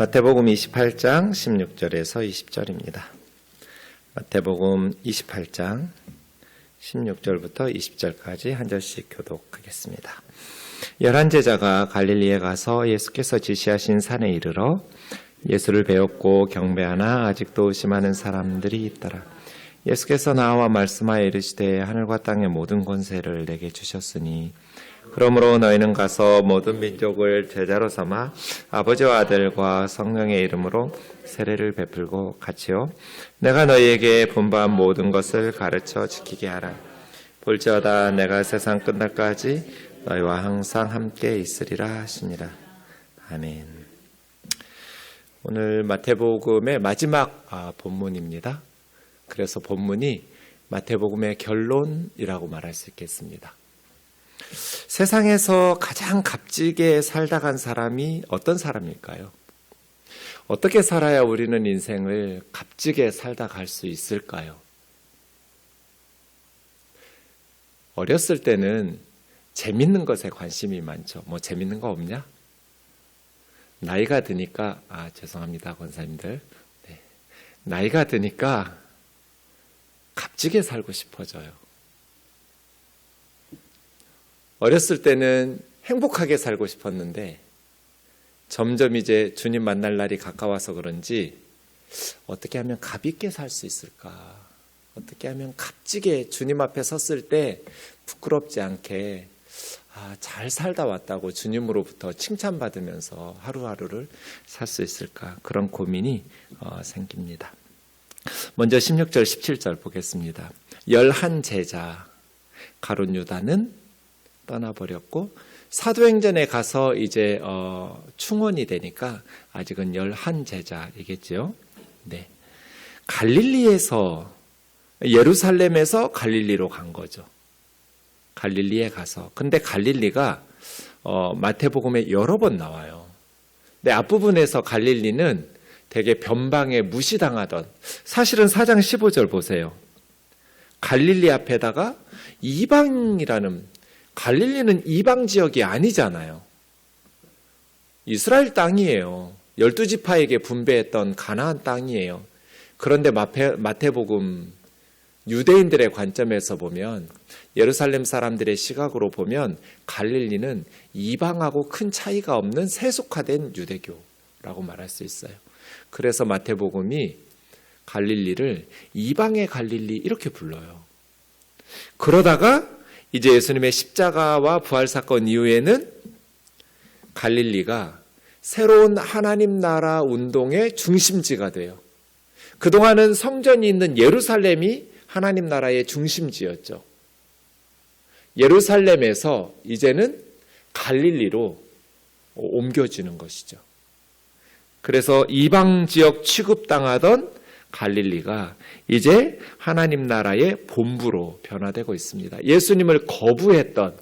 마태복음 28장 16절에서 20절입니다. 마태복음 28장 16절부터 20절까지 한 절씩 교독하겠습니다. 11제자가 갈릴리에 가서 예수께서 지시하신 산에 이르러 예수를 배웠고 경배하나 아직도 의심하는 사람들이 있더라. 예수께서 나와 말씀하여 이르시되 하늘과 땅의 모든 권세를 내게 주셨으니 그러므로 너희는 가서 모든 민족을 제자로 삼아 아버지와 아들과 성령의 이름으로 세례를 베풀고 같이요 내가 너희에게 분부한 모든 것을 가르쳐 지키게 하라. 볼지어다 내가 세상 끝날까지 너희와 항상 함께 있으리라 하시니라. 아멘. 오늘 마태복음의 마지막 본문입니다. 그래서 본문이 마태복음의 결론이라고 말할 수 있겠습니다. 세상에서 가장 값지게 살다 간 사람이 어떤 사람일까요? 어떻게 살아야 우리는 인생을 값지게 살다 갈 수 있을까요? 어렸을 때는 재밌는 것에 관심이 많죠. 뭐 재밌는 거 없냐? 나이가 드니까 죄송합니다 권사님들. 네. 나이가 드니까 값지게 살고 싶어져요. 어렸을 때는 행복하게 살고 싶었는데 점점 이제 주님 만날 날이 가까워서 그런지 어떻게 하면 값 있게 살 수 있을까? 어떻게 하면 값지게 주님 앞에 섰을 때 부끄럽지 않게 잘 살다 왔다고 주님으로부터 칭찬받으면서 하루하루를 살 수 있을까? 그런 고민이 생깁니다. 먼저 16절 17절 보겠습니다. 11제자 가룟 유다는 떠나버렸고 사도행전에 가서 이제 충원이 되니까 아직은 11제자이겠죠. 네. 갈릴리에서 예루살렘에서 갈릴리로 간 거죠. 갈릴리에 가서. 근데 갈릴리가 마태복음에 여러 번 나와요. 근데 앞부분에서 갈릴리는 되게 변방에 무시당하던, 사실은 4장 15절 보세요. 갈릴리 앞에다가 이방이라는, 갈릴리는 이방 지역이 아니잖아요. 이스라엘 땅이에요. 12지파에게 분배했던 가나안 땅이에요. 그런데 마태복음 유대인들의 관점에서 보면, 예루살렘 사람들의 시각으로 보면 갈릴리는 이방하고 큰 차이가 없는 세속화된 유대교라고 말할 수 있어요. 그래서 마태복음이 갈릴리를 이방의 갈릴리 이렇게 불러요. 그러다가 이제 예수님의 십자가와 부활사건 이후에는 갈릴리가 새로운 하나님 나라 운동의 중심지가 돼요. 그동안은 성전이 있는 예루살렘이 하나님 나라의 중심지였죠. 예루살렘에서 이제는 갈릴리로 옮겨지는 것이죠. 그래서 이방 지역 취급당하던 갈릴리가 이제 하나님 나라의 본부로 변화되고 있습니다. 예수님을 거부했던,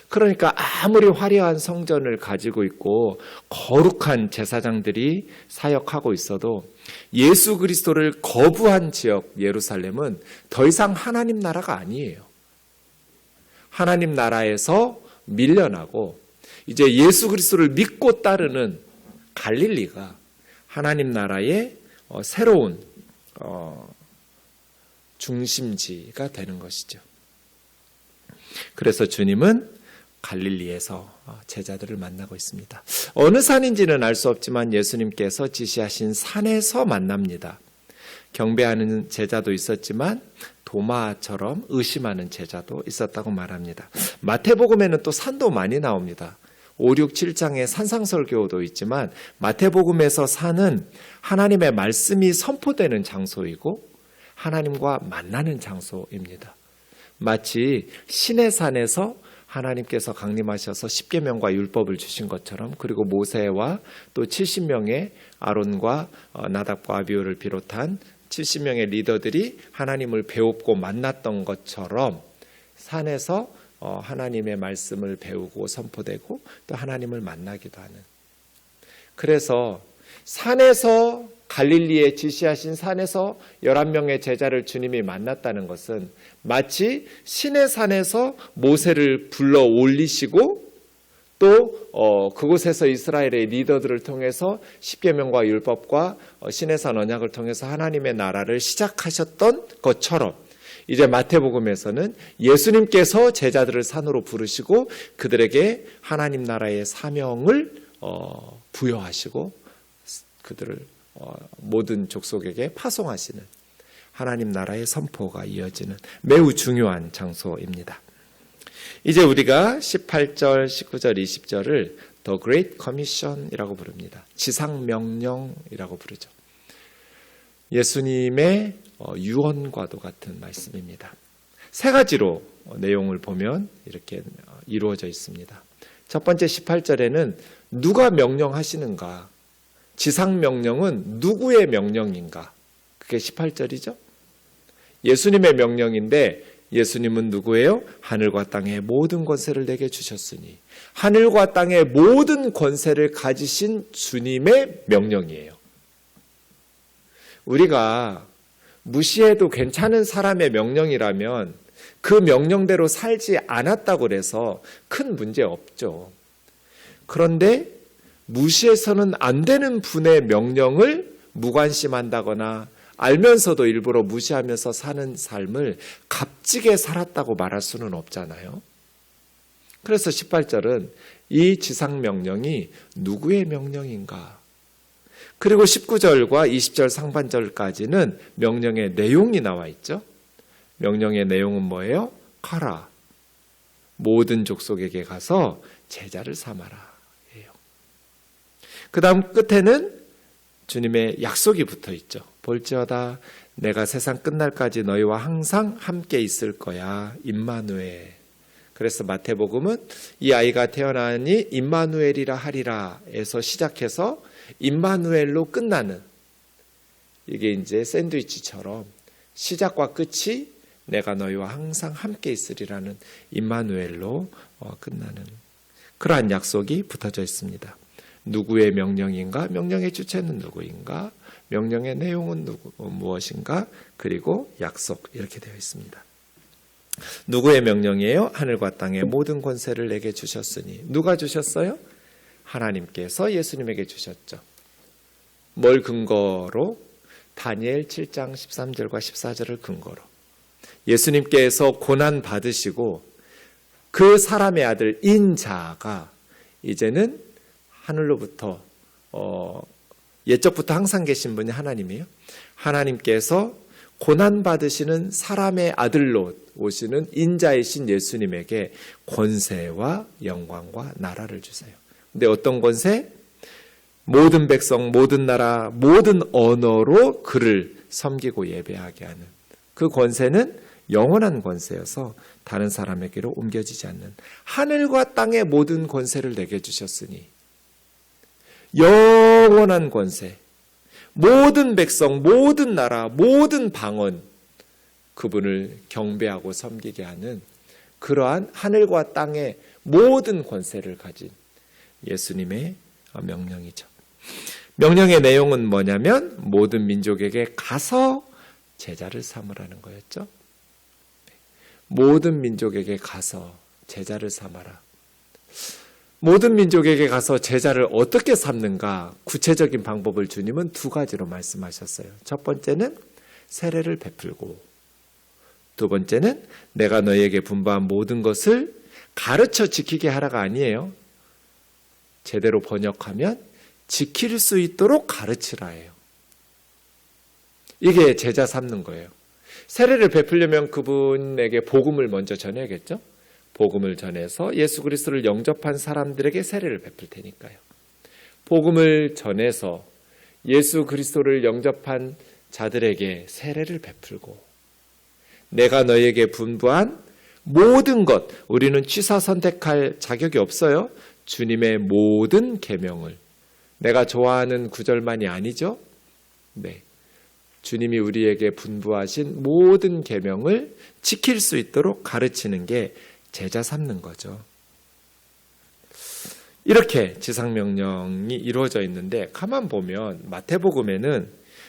그러니까 아무리 화려한 성전을 가지고 있고 거룩한 제사장들이 사역하고 있어도 예수 그리스도를 거부한 지역 예루살렘은 더 이상 하나님 나라가 아니에요. 하나님 나라에서 밀려나고 이제 예수 그리스도를 믿고 따르는 갈릴리가 하나님 나라의 새로운 중심지가 되는 것이죠. 그래서 주님은 갈릴리에서 제자들을 만나고 있습니다. 어느 산인지는 알 수 없지만 예수님께서 지시하신 산에서 만납니다. 경배하는 제자도 있었지만 도마처럼 의심하는 제자도 있었다고 말합니다. 마태복음에는 또 산도 많이 나옵니다. 5, 6, 7장에 산상설교도 있지만 마태복음에서 산은 하나님의 말씀이 선포되는 장소이고 하나님과 만나는 장소입니다. 마치 시내산에서 하나님께서 강림하셔서 십계명과 율법을 주신 것처럼, 그리고 모세와 또 70명의 아론과 나답과 아비후를 비롯한 70명의 리더들이 하나님을 배웠고 만났던 것처럼 산에서 하나님의 말씀을 배우고 선포되고 또 하나님을 만나기도 하는. 그래서 산에서, 갈릴리에 지시하신 산에서 11명의 제자를 주님이 만났다는 것은 마치 시내산에서 모세를 불러 올리시고 또 그곳에서 이스라엘의 리더들을 통해서 십계명과 율법과 시내산 언약을 통해서 하나님의 나라를 시작하셨던 것처럼 이제 마태복음에서는 예수님께서 제자들을 산으로 부르시고 그들에게 하나님 나라의 사명을 부여하시고 그들을 모든 족속에게 파송하시는 하나님 나라의 선포가 이어지는 매우 중요한 장소입니다. 이제 우리가 18절, 19절, 20절을 The Great Commission이라고 부릅니다. 지상명령이라고 부르죠. 예수님의 유언과도 같은 말씀입니다. 세 가지로 내용을 보면 이렇게 이루어져 있습니다. 첫 번째 18절에는 누가 명령하시는가? 지상명령은 누구의 명령인가? 그게 18절이죠. 예수님의 명령인데 예수님은 누구예요? 하늘과 땅의 모든 권세를 내게 주셨으니 하늘과 땅의 모든 권세를 가지신 주님의 명령이에요. 우리가 무시해도 괜찮은 사람의 명령이라면 그 명령대로 살지 않았다고 해서 큰 문제 없죠. 그런데 무시해서는 안 되는 분의 명령을 무관심한다거나 알면서도 일부러 무시하면서 사는 삶을 값지게 살았다고 말할 수는 없잖아요. 그래서 18절은 이 지상명령이 누구의 명령인가? 그리고 19절과 20절 상반절까지는 명령의 내용이 나와 있죠. 명령의 내용은 뭐예요? 가라. 모든 족속에게 가서 제자를 삼아라. 그 다음 끝에는 주님의 약속이 붙어 있죠. 볼지어다 내가 세상 끝날까지 너희와 항상 함께 있을 거야. 임마누엘. 그래서 마태복음은 이 아이가 태어나니 임마누엘이라 하리라 에서 시작해서 임마누엘로 끝나는, 이게 이제 샌드위치처럼 시작과 끝이 내가 너희와 항상 함께 있으리라는 임마누엘로 끝나는 그러한 약속이 붙어져 있습니다. 누구의 명령인가? 명령의 주체는 누구인가? 명령의 내용은 무엇인가? 그리고 약속, 이렇게 되어 있습니다. 누구의 명령이에요? 하늘과 땅의 모든 권세를 내게 주셨으니. 누가 주셨어요? 하나님께서 예수님에게 주셨죠. 뭘 근거로? 다니엘 7장 13절과 14절을 근거로. 예수님께서 고난 받으시고 그 사람의 아들 인자가 이제는 하늘로부터 옛적부터 항상 계신 분이 하나님이에요. 하나님께서 고난받으시는 사람의 아들로 오시는 인자이신 예수님에게 권세와 영광과 나라를 주세요. 근데 어떤 권세? 모든 백성, 모든 나라, 모든 언어로 그를 섬기고 예배하게 하는 그 권세는 영원한 권세여서 다른 사람에게로 옮겨지지 않는, 하늘과 땅의 모든 권세를 내게 주셨으니 영원한 권세, 모든 백성, 모든 나라, 모든 방언, 그분을 경배하고 섬기게 하는 그러한 하늘과 땅의 모든 권세를 가진 예수님의 명령이죠. 명령의 내용은 뭐냐면 모든 민족에게 가서 제자를 삼으라는 거였죠. 모든 민족에게 가서 제자를 삼아라. 모든 민족에게 가서 제자를 어떻게 삼는가? 구체적인 방법을 주님은 두 가지로 말씀하셨어요. 첫 번째는 세례를 베풀고, 두 번째는 내가 너희에게 분부한 모든 것을 가르쳐 지키게 하라가 아니에요. 제대로 번역하면 지킬 수 있도록 가르치라예요. 이게 제자 삼는 거예요. 세례를 베풀려면 그분에게 복음을 먼저 전해야겠죠. 복음을 전해서 예수 그리스도를 영접한 사람들에게 세례를 베풀 테니까요. 복음을 전해서 예수 그리스도를 영접한 자들에게 세례를 베풀고, 내가 너희에게 분부한 모든 것, 우리는 취사 선택할 자격이 없어요. 주님의 모든 계명을, 내가 좋아하는 구절만이 아니죠. 네, 주님이 우리에게 분부하신 모든 계명을 지킬 수 있도록 가르치는 게 제자 삼는 거죠. 이렇게 지상명령이 이루어져 있는데, 가만 보면 마태복음에는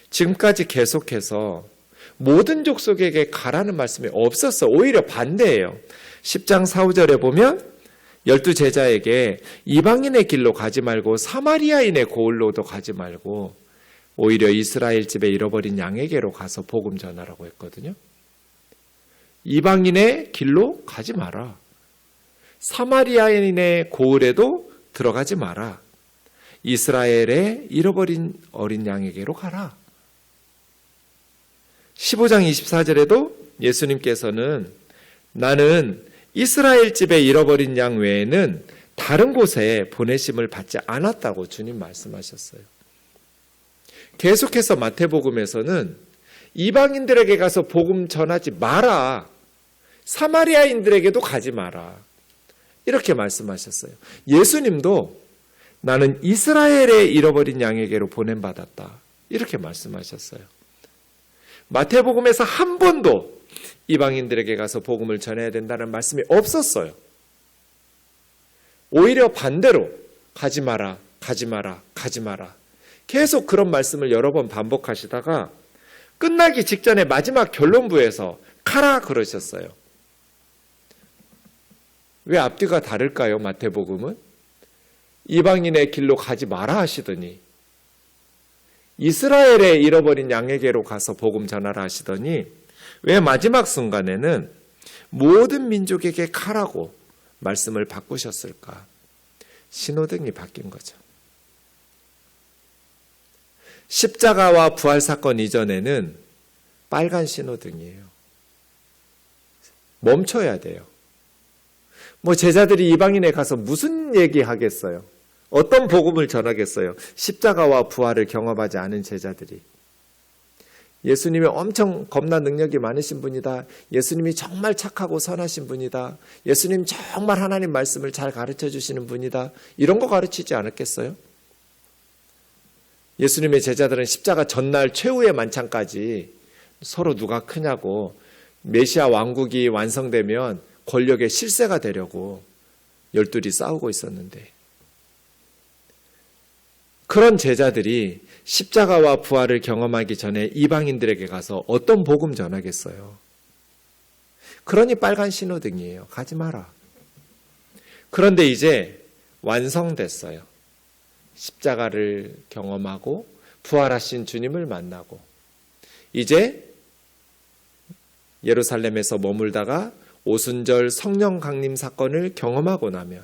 지금까지 계속해서 모든 족속에게 가라는 말씀이 없었어. 오히려 반대예요. 10장 4, 5절에 보면 12 제자에게 이방인의 길로 가지 말고 사마리아인의 고을로도 가지 말고 오히려 이스라엘 집에 잃어버린 양에게로 가서 복음 전하라고 했거든요. 이방인의 길로 가지 마라. 사마리아인의 고을에도 들어가지 마라. 이스라엘의 잃어버린 어린 양에게로 가라. 15장 24절에도 예수님께서는 나는 이스라엘 집에 잃어버린 양 외에는 다른 곳에 보내심을 받지 않았다고 주님 말씀하셨어요. 계속해서 마태복음에서는 이방인들에게 가서 복음 전하지 마라. 사마리아인들에게도 가지 마라. 이렇게 말씀하셨어요. 예수님도 나는 이스라엘의 잃어버린 양에게로 보냄받았다. 이렇게 말씀하셨어요. 마태복음에서 한 번도 이방인들에게 가서 복음을 전해야 된다는 말씀이 없었어요. 오히려 반대로 가지 마라, 가지 마라, 가지 마라. 계속 그런 말씀을 여러 번 반복하시다가 끝나기 직전에 마지막 결론부에서 가라 그러셨어요. 왜 앞뒤가 다를까요? 마태복음은 이방인의 길로 가지 마라 하시더니 이스라엘의 잃어버린 양에게로 가서 복음 전하라 하시더니 왜 마지막 순간에는 모든 민족에게 가라고 말씀을 바꾸셨을까? 신호등이 바뀐 거죠. 십자가와 부활 사건 이전에는 빨간 신호등이에요. 멈춰야 돼요. 제자들이 이방인에 가서 무슨 얘기하겠어요? 어떤 복음을 전하겠어요? 십자가와 부활을 경험하지 않은 제자들이. 예수님이 엄청 겁나 능력이 많으신 분이다. 예수님이 정말 착하고 선하신 분이다. 예수님 정말 하나님 말씀을 잘 가르쳐 주시는 분이다. 이런 거 가르치지 않았겠어요? 예수님의 제자들은 십자가 전날 최후의 만찬까지 서로 누가 크냐고 메시아 왕국이 완성되면 권력의 실세가 되려고 열둘이 싸우고 있었는데 그런 제자들이 십자가와 부활을 경험하기 전에 이방인들에게 가서 어떤 복음 전하겠어요? 그러니 빨간 신호등이에요. 가지 마라. 그런데 이제 완성됐어요. 십자가를 경험하고 부활하신 주님을 만나고 이제 예루살렘에서 머물다가 오순절 성령 강림 사건을 경험하고 나면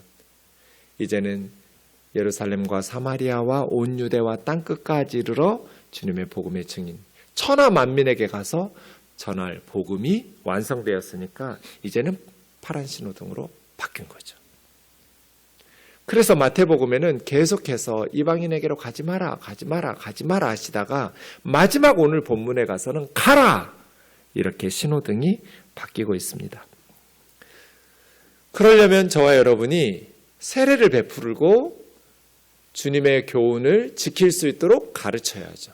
이제는 예루살렘과 사마리아와 온 유대와 땅끝까지 이르러 주님의 복음의 증인 천하 만민에게 가서 전할 복음이 완성되었으니까 이제는 파란 신호등으로 바뀐 거죠. 그래서 마태복음에는 계속해서 이방인에게로 가지 마라, 가지 마라, 가지 마라 하시다가 마지막 오늘 본문에 가서는 가라! 이렇게 신호등이 바뀌고 있습니다. 그러려면 저와 여러분이 세례를 베풀고 주님의 교훈을 지킬 수 있도록 가르쳐야죠.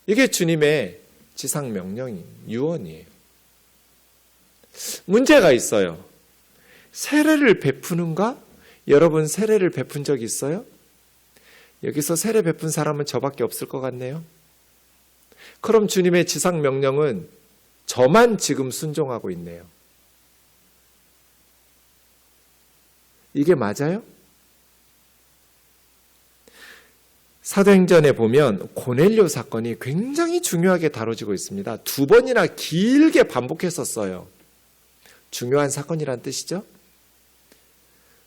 이게 주님의 지상명령인 유언이에요. 문제가 있어요. 세례를 베푸는가? 여러분 세례를 베푼 적 있어요? 여기서 세례 베푼 사람은 저밖에 없을 것 같네요. 그럼 주님의 지상명령은 저만 지금 순종하고 있네요. 이게 맞아요? 사도행전에 보면 고넬료 사건이 굉장히 중요하게 다뤄지고 있습니다. 2번이나 길게 반복했었어요. 중요한 사건이란 뜻이죠.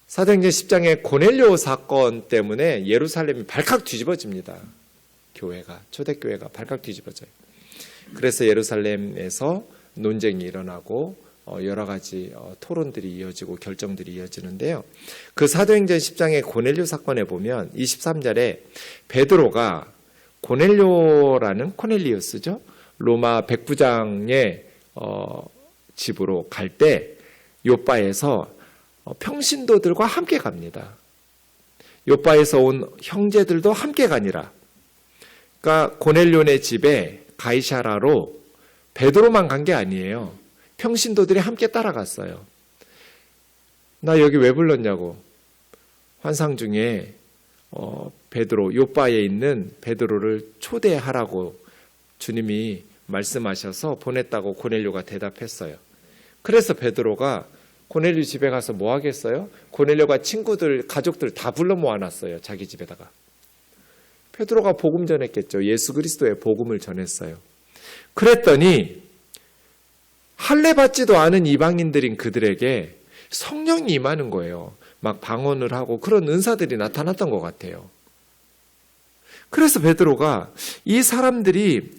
사도행전 10장의 고넬료 사건 때문에 예루살렘이 발칵 뒤집어집니다. 교회가, 초대교회가 발칵 뒤집어져요. 그래서 예루살렘에서 논쟁이 일어나고 여러 가지 토론들이 이어지고 결정들이 이어지는데요. 그 사도행전 10장의 고넬료 사건에 보면 23절에 베드로가 고넬료라는 코넬리우스죠. 로마 백부장의 집으로 갈 때 요빠에서 평신도들과 함께 갑니다. 요빠에서 온 형제들도 함께 가니라. 그러니까 고넬료네 집에 가이사라로 베드로만 간 게 아니에요. 평신도들이 함께 따라갔어요. 나 여기 왜 불렀냐고. 환상 중에 베드로, 요빠에 있는 베드로를 초대하라고 주님이 말씀하셔서 보냈다고 고넬료가 대답했어요. 그래서 베드로가 고넬료 집에 가서 뭐 하겠어요? 고넬료가 친구들, 가족들 다 불러 모아놨어요. 자기 집에다가. 베드로가 복음 전했겠죠. 예수 그리스도의 복음을 전했어요. 그랬더니 할례 받지도 않은 이방인들인 그들에게 성령이 임하는 거예요. 막 방언을 하고 그런 은사들이 나타났던 것 같아요. 그래서 베드로가 이 사람들이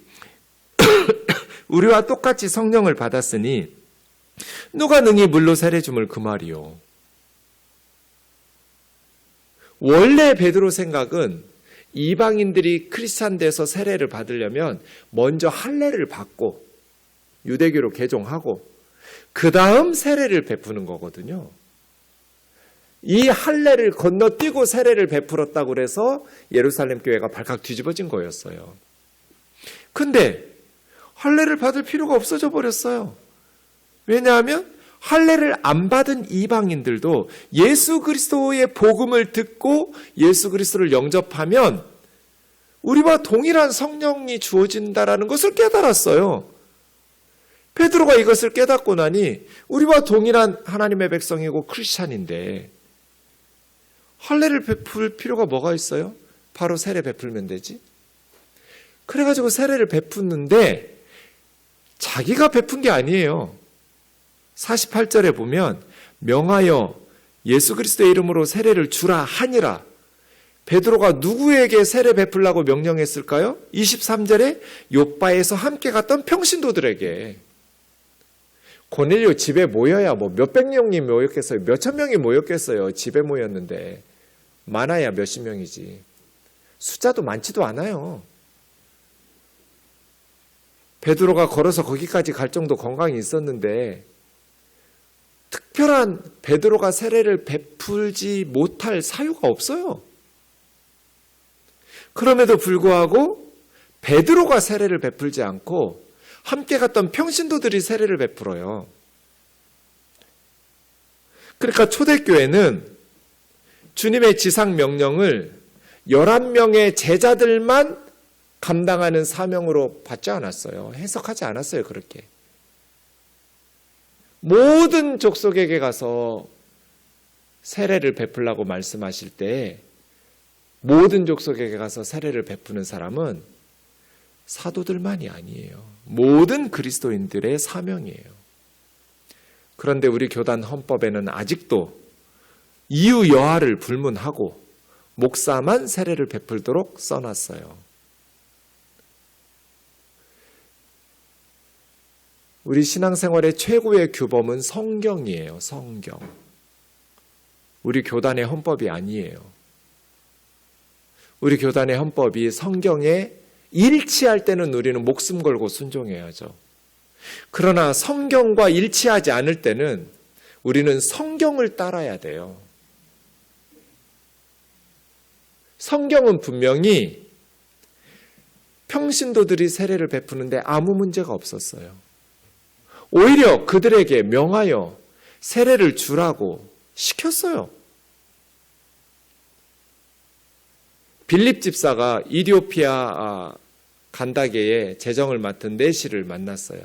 우리와 똑같이 성령을 받았으니 누가 능히 물로 세례 줌을 그 말이요. 원래 베드로 생각은 이방인들이 크리스찬 돼서 세례를 받으려면 먼저 할례를 받고 유대교로 개종하고 그 다음 세례를 베푸는 거거든요. 이 할례를 건너뛰고 세례를 베풀었다고 그래서 예루살렘 교회가 발칵 뒤집어진 거였어요. 근데 할례를 받을 필요가 없어져 버렸어요. 왜냐하면 할례를 안 받은 이방인들도 예수 그리스도의 복음을 듣고 예수 그리스도를 영접하면 우리와 동일한 성령이 주어진다라는 것을 깨달았어요. 베드로가 이것을 깨닫고 나니 우리와 동일한 하나님의 백성이고 크리스찬인데 할례를 베풀 필요가 뭐가 있어요? 바로 세례 베풀면 되지. 그래가지고 세례를 베푸는데 자기가 베푼 게 아니에요. 48절에 보면 명하여 예수 그리스도의 이름으로 세례를 주라 하니라. 베드로가 누구에게 세례 베풀라고 명령했을까요? 23절에 요빠에서 함께 갔던 평신도들에게. 고넬료 집에 모여야 뭐 몇백 명이 모였겠어요. 몇천 명이 모였겠어요. 집에 모였는데 많아야 몇십 명이지. 숫자도 많지도 않아요. 베드로가 걸어서 거기까지 갈 정도 건강이 있었는데 특별한 베드로가 세례를 베풀지 못할 사유가 없어요. 그럼에도 불구하고 베드로가 세례를 베풀지 않고 함께 갔던 평신도들이 세례를 베풀어요. 그러니까 초대교회는 주님의 지상 명령을 11명의 제자들만 감당하는 사명으로 받지 않았어요. 해석하지 않았어요. 그렇게. 모든 족속에게 가서 세례를 베풀라고 말씀하실 때 모든 족속에게 가서 세례를 베푸는 사람은 사도들만이 아니에요. 모든 그리스도인들의 사명이에요. 그런데 우리 교단 헌법에는 아직도 이유 여하를 불문하고 목사만 세례를 베풀도록 써놨어요. 우리 신앙생활의 최고의 규범은 성경이에요. 성경. 우리 교단의 헌법이 아니에요. 우리 교단의 헌법이 성경에 일치할 때는 우리는 목숨 걸고 순종해야죠. 그러나 성경과 일치하지 않을 때는 우리는 성경을 따라야 돼요. 성경은 분명히 평신도들이 세례를 베푸는데 아무 문제가 없었어요. 오히려 그들에게 명하여 세례를 주라고 시켰어요. 빌립 집사가 이디오피아 간다게의 재정을 맡은 내시를 만났어요.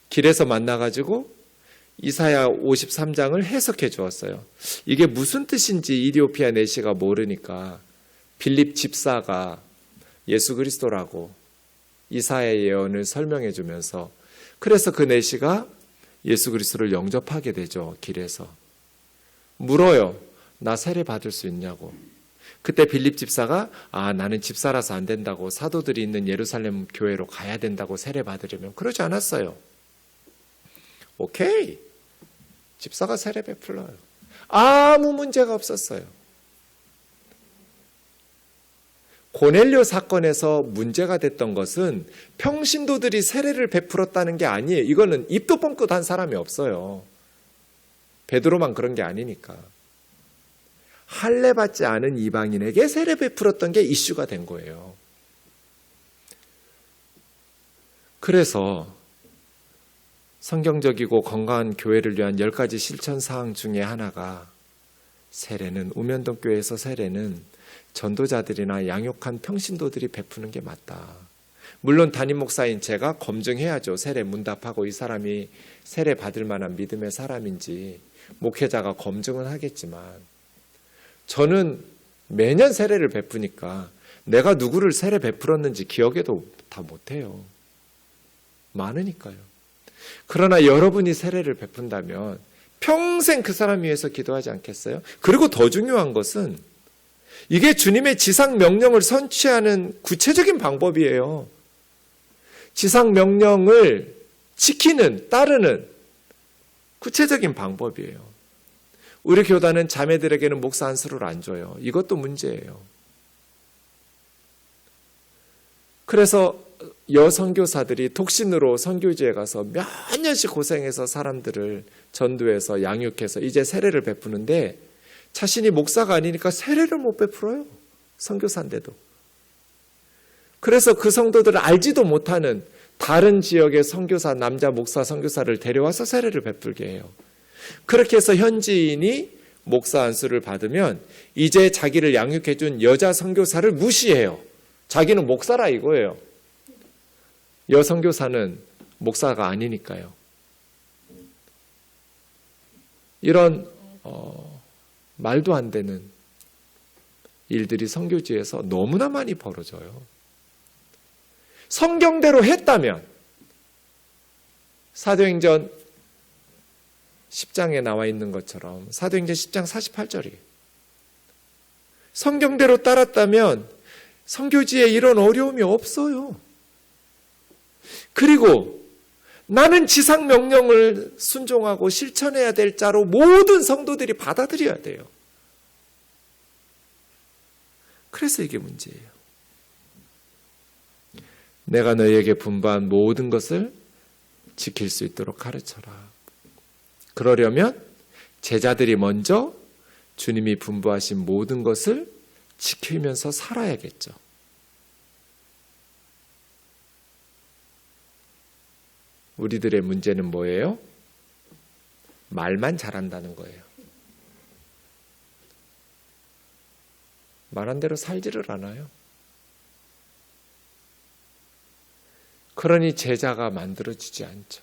길에서 만나가지고 이사야 53장을 해석해 주었어요. 이게 무슨 뜻인지 이디오피아 내시가 모르니까 빌립 집사가 예수 그리스도라고 이사야의 예언을 설명해 주면서 그래서 그 내시가 예수 그리스도를 영접하게 되죠. 길에서. 물어요. 나 세례 받을 수 있냐고. 그때 빌립 집사가 나는 집사라서 안 된다고 사도들이 있는 예루살렘 교회로 가야 된다고 세례 받으려면 그러지 않았어요. 오케이. 집사가 세례 베풀어요. 아무 문제가 없었어요. 고넬료 사건에서 문제가 됐던 것은 평신도들이 세례를 베풀었다는 게 아니에요. 이거는 입도 뻥끗 한 사람이 없어요. 베드로만 그런 게 아니니까. 할례 받지 않은 이방인에게 세례 베풀었던 게 이슈가 된 거예요. 그래서 성경적이고 건강한 교회를 위한 10가지 실천 사항 중에 하나가 세례는 우면동 교회에서 세례는 전도자들이나 양육한 평신도들이 베푸는 게 맞다. 물론 담임 목사인 제가 검증해야죠. 세례 문답하고 이 사람이 세례 받을 만한 믿음의 사람인지 목회자가 검증은 하겠지만, 저는 매년 세례를 베푸니까 내가 누구를 세례 베풀었는지 기억에도 다 못해요. 많으니까요. 그러나 여러분이 세례를 베푼다면 평생 그 사람 위해서 기도하지 않겠어요? 그리고 더 중요한 것은 이게 주님의 지상 명령을 선취하는 구체적인 방법이에요. 지상 명령을 지키는, 따르는 구체적인 방법이에요. 우리 교단은 자매들에게는 목사 안수를 안 줘요. 이것도 문제예요. 그래서 여선교사들이 독신으로 선교지에 가서 몇 년씩 고생해서 사람들을 전도해서 양육해서 이제 세례를 베푸는데 자신이 목사가 아니니까 세례를 못 베풀어요. 선교사인데도. 그래서 그 성도들을 알지도 못하는 다른 지역의 선교사, 남자 목사, 선교사를 데려와서 세례를 베풀게 해요. 그렇게 해서 현지인이 목사 안수를 받으면 이제 자기를 양육해준 여자 선교사를 무시해요. 자기는 목사라 이거예요. 여선교사는 목사가 아니니까요. 이런 말도 안 되는 일들이 선교지에서 너무나 많이 벌어져요. 성경대로 했다면 사도행전 10장에 나와 있는 것처럼 사도행전 10장 48절이에요. 성경대로 따랐다면 선교지에 이런 어려움이 없어요. 그리고 나는 지상 명령을 순종하고 실천해야 될 자로 모든 성도들이 받아들여야 돼요. 그래서 이게 문제예요. 내가 너희에게 분부한 모든 것을 지킬 수 있도록 가르쳐라. 그러려면 제자들이 먼저 주님이 분부하신 모든 것을 지키면서 살아야겠죠. 우리들의 문제는 뭐예요? 말만 잘한다는 거예요. 말한 대로 살지를 않아요. 그러니 제자가 만들어지지 않죠.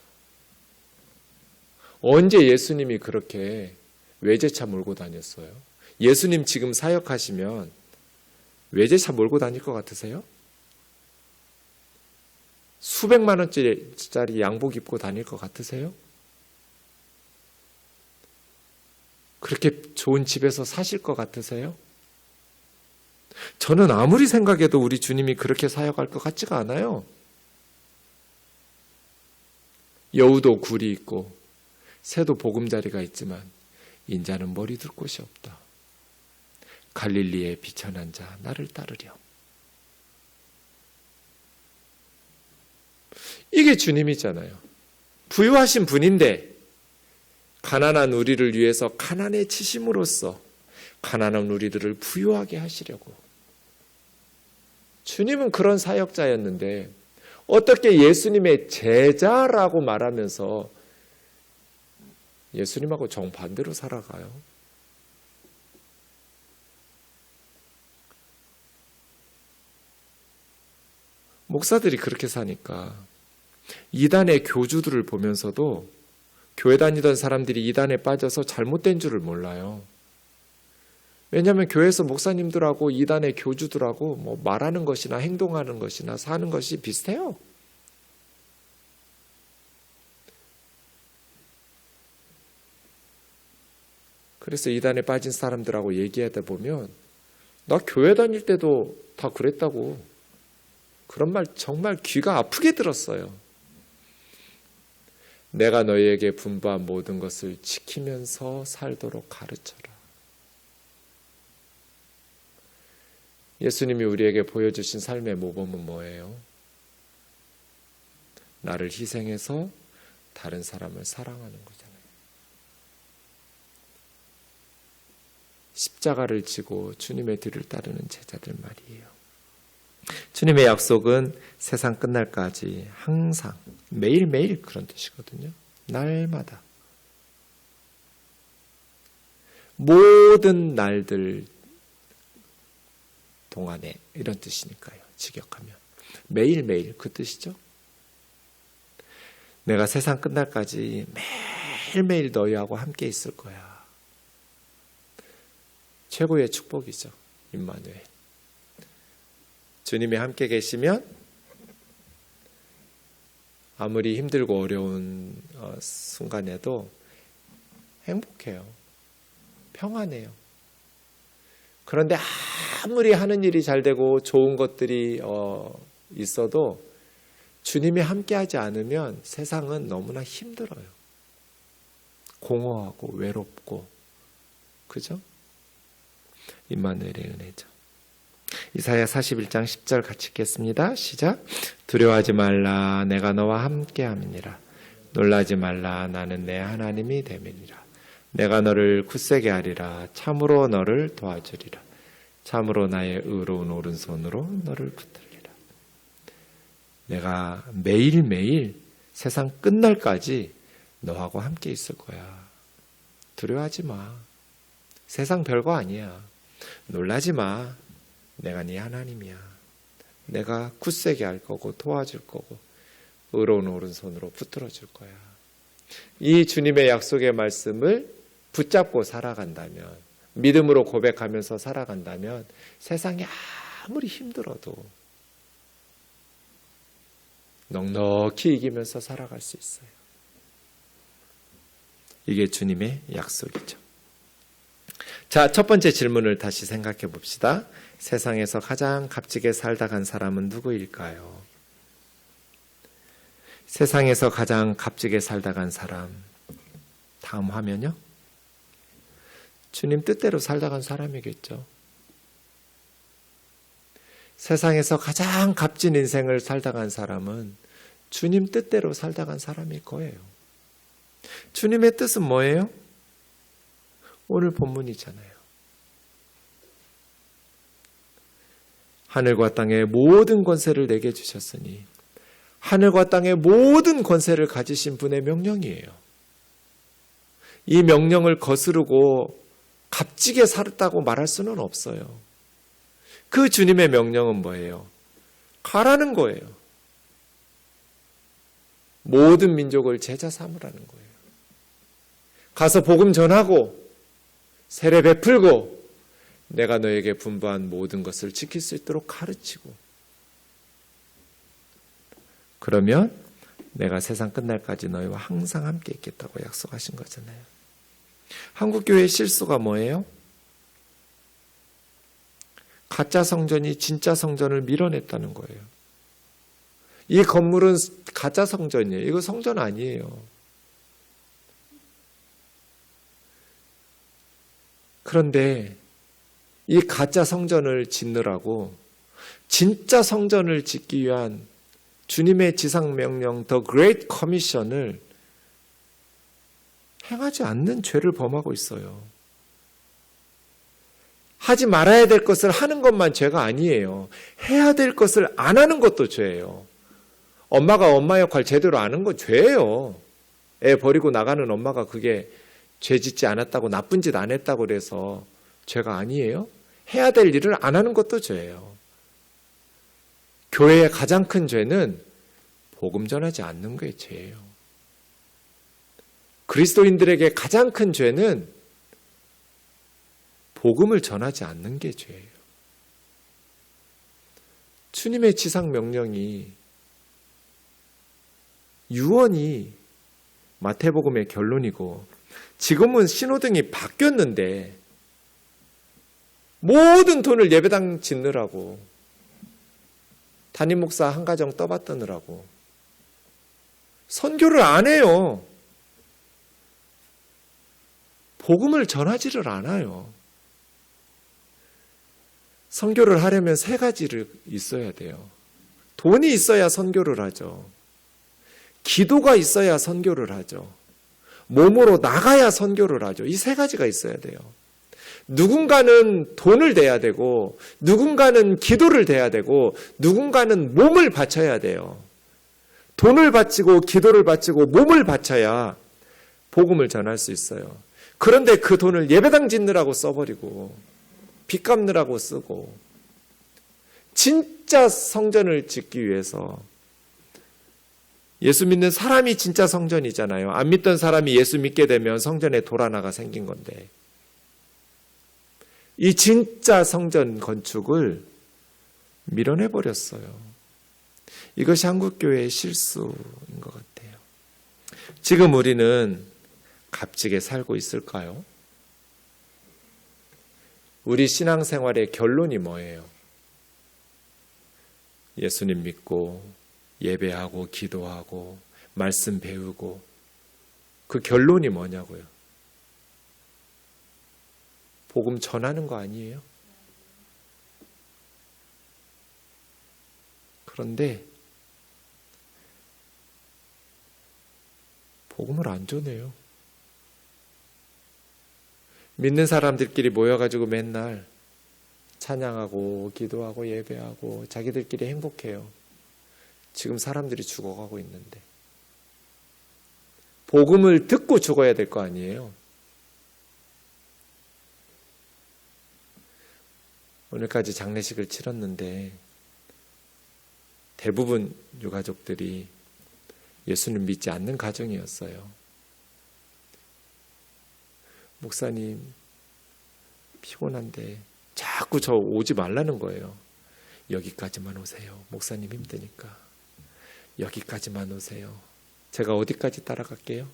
언제 예수님이 그렇게 외제차 몰고 다녔어요? 예수님 지금 사역하시면 외제차 몰고 다닐 것 같으세요? 수백만 원짜리 양복 입고 다닐 것 같으세요? 그렇게 좋은 집에서 사실 것 같으세요? 저는 아무리 생각해도 우리 주님이 그렇게 사역할 것 같지가 않아요. 여우도 굴이 있고 새도 보금자리가 있지만 인자는 머리 둘 곳이 없다. 갈릴리에 비천한 자 나를 따르렴. 이게 주님이잖아요. 부유하신 분인데 가난한 우리를 위해서 가난해지심으로써 가난한 우리들을 부유하게 하시려고. 주님은 그런 사역자였는데 어떻게 예수님의 제자라고 말하면서 예수님하고 정반대로 살아가요? 목사들이 그렇게 사니까 이단의 교주들을 보면서도 교회 다니던 사람들이 이단에 빠져서 잘못된 줄을 몰라요. 왜냐하면 교회에서 목사님들하고 이단의 교주들하고 뭐 말하는 것이나 행동하는 것이나 사는 것이 비슷해요. 그래서 이단에 빠진 사람들하고 얘기하다 보면 나 교회 다닐 때도 다 그랬다고. 그런 말 정말 귀가 아프게 들었어요. 내가 너희에게 분부한 모든 것을 지키면서 살도록 가르쳐라. 예수님이 우리에게 보여주신 삶의 모범은 뭐예요? 나를 희생해서 다른 사람을 사랑하는 거잖아요. 십자가를 지고 주님의 뒤를 따르는 제자들 말이에요. 주님의 약속은 세상 끝날까지 항상 매일매일 그런 뜻이거든요. 날마다. 모든 날들 동안에 이런 뜻이니까요. 직역하면. 매일매일 그 뜻이죠. 내가 세상 끝날까지 매일매일 너희하고 함께 있을 거야. 최고의 축복이죠. 임마누엘. 주님이 함께 계시면 아무리 힘들고 어려운 순간에도 행복해요. 평안해요. 그런데 아무리 하는 일이 잘 되고 좋은 것들이 있어도 주님이 함께하지 않으면 세상은 너무나 힘들어요. 공허하고 외롭고, 그죠? 임마누엘의 은혜죠. 이사야 41장 10절 같이 읽겠습니다. 시작. 두려워하지 말라, 내가 너와 함께함이니라. 놀라지 말라, 나는 내 하나님이 됨이니라. 내가 너를 굳세게 하리라. 참으로 너를 도와주리라. 참으로 나의 의로운 오른손으로 너를 붙들리라. 내가 매일매일 세상 끝날까지 너하고 함께 있을 거야. 두려워하지 마. 세상 별거 아니야. 놀라지 마. 내가 네 하나님이야. 내가 굳세게 할 거고 도와줄 거고 의로운 오른손으로 붙들어 줄 거야. 이 주님의 약속의 말씀을 붙잡고 살아간다면, 믿음으로 고백하면서 살아간다면 세상이 아무리 힘들어도 넉넉히 이기면서 살아갈 수 있어요. 이게 주님의 약속이죠. 자, 첫 번째 질문을 다시 생각해 봅시다. 세상에서 가장 값지게 살다 간 사람은 누구일까요? 세상에서 가장 값지게 살다 간 사람. 다음 화면요. 주님 뜻대로 살다 간 사람이겠죠. 세상에서 가장 값진 인생을 살다 간 사람은 주님 뜻대로 살다 간 사람일 거예요. 주님의 뜻은 뭐예요? 오늘 본문이잖아요. 하늘과 땅의 모든 권세를 내게 주셨으니 하늘과 땅의 모든 권세를 가지신 분의 명령이에요. 이 명령을 거스르고 값지게 살았다고 말할 수는 없어요. 그 주님의 명령은 뭐예요? 가라는 거예요. 모든 민족을 제자 삼으라는 거예요. 가서 복음 전하고 세례 베풀고 내가 너에게 분부한 모든 것을 지킬 수 있도록 가르치고, 그러면 내가 세상 끝날까지 너희와 항상 함께 있겠다고 약속하신 거잖아요. 한국교회의 실수가 뭐예요? 가짜 성전이 진짜 성전을 밀어냈다는 거예요. 이 건물은 가짜 성전이에요. 이거 성전 아니에요. 그런데 이 가짜 성전을 짓느라고 진짜 성전을 짓기 위한 주님의 지상명령 The Great Commission을 행하지 않는 죄를 범하고 있어요. 하지 말아야 될 것을 하는 것만 죄가 아니에요. 해야 될 것을 안 하는 것도 죄예요. 엄마가 엄마 역할 제대로 안 하는 건 죄예요. 애 버리고 나가는 엄마가 그게 죄 짓지 않았다고, 나쁜 짓 안 했다고 그래서 죄가 아니에요. 해야 될 일을 안 하는 것도 죄예요. 교회의 가장 큰 죄는 복음 전하지 않는 게 죄예요. 그리스도인들에게 가장 큰 죄는 복음을 전하지 않는 게 죄예요. 주님의 지상 명령이 유언이 마태복음의 결론이고, 지금은 신호등이 바뀌었는데 모든 돈을 예배당 짓느라고, 담임 목사 한 가정 떠받드느라고 선교를 안 해요. 복음을 전하지를 않아요. 선교를 하려면 세 가지를 있어야 돼요. 돈이 있어야 선교를 하죠. 기도가 있어야 선교를 하죠. 몸으로 나가야 선교를 하죠. 이 세 가지가 있어야 돼요. 누군가는 돈을 대야 되고, 누군가는 기도를 대야 되고, 누군가는 몸을 바쳐야 돼요. 돈을 바치고 기도를 바치고 몸을 바쳐야 복음을 전할 수 있어요. 그런데 그 돈을 예배당 짓느라고 써버리고 빚 갚느라고 쓰고 진짜 성전을 짓기 위해서, 예수 믿는 사람이 진짜 성전이잖아요. 안 믿던 사람이 예수 믿게 되면 성전에 돌 하나가 생긴 건데, 이 진짜 성전 건축을 밀어내버렸어요. 이것이 한국교회의 실수인 것 같아요. 지금 우리는 값지게 살고 있을까요? 우리 신앙생활의 결론이 뭐예요? 예수님 믿고 예배하고 기도하고 말씀 배우고, 그 결론이 뭐냐고요? 복음 전하는 거 아니에요? 그런데 복음을 안 전해요. 믿는 사람들끼리 모여가지고 맨날 찬양하고 기도하고 예배하고 자기들끼리 행복해요. 지금 사람들이 죽어가고 있는데. 복음을 듣고 죽어야 될 거 아니에요. 오늘까지 장례식을 치렀는데 대부분 유가족들이 예수님 믿지 않는 가정이었어요. 목사님, 피곤한데 자꾸 저 오지 말라는 거예요. 여기까지만 오세요. 목사님 힘드니까. 여기까지만 오세요. 제가 어디까지 따라갈게요?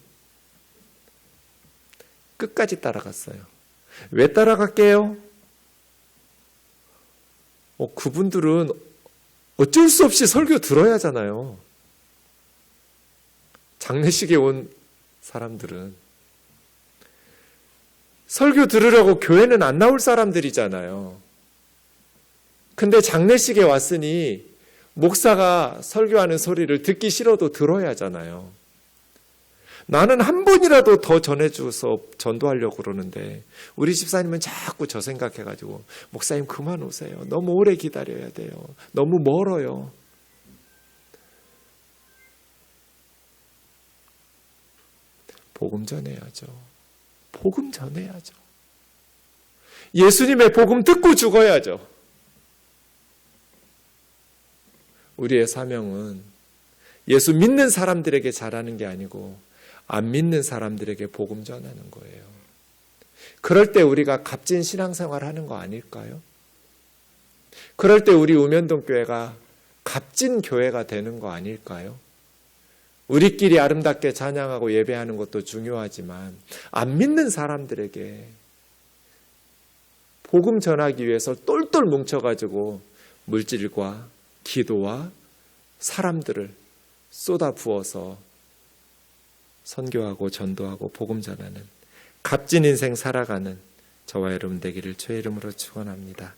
끝까지 따라갔어요. 왜 따라갈게요? 그분들은 어쩔 수 없이 설교 들어야 하잖아요. 장례식에 온 사람들은 설교 들으려고 교회는 안 나올 사람들이잖아요. 근데 장례식에 왔으니 목사가 설교하는 소리를 듣기 싫어도 들어야 하잖아요. 나는 한 번이라도 더 전해줘서 전도하려고 그러는데 우리 집사님은 자꾸 저 생각해가지고 목사님 그만 오세요. 너무 오래 기다려야 돼요. 너무 멀어요. 복음 전해야죠. 복음 전해야죠. 예수님의 복음 듣고 죽어야죠. 우리의 사명은 예수 믿는 사람들에게 잘하는 게 아니고 안 믿는 사람들에게 복음 전하는 거예요. 그럴 때 우리가 값진 신앙생활 하는 거 아닐까요? 그럴 때 우리 우면동 교회가 값진 교회가 되는 거 아닐까요? 우리끼리 아름답게 찬양하고 예배하는 것도 중요하지만 안 믿는 사람들에게 복음 전하기 위해서 똘똘 뭉쳐가지고 물질과 기도와 사람들을 쏟아 부어서 선교하고 전도하고 복음 전하는 값진 인생 살아가는 저와 여러분 되기를 주의 이름으로 축원합니다.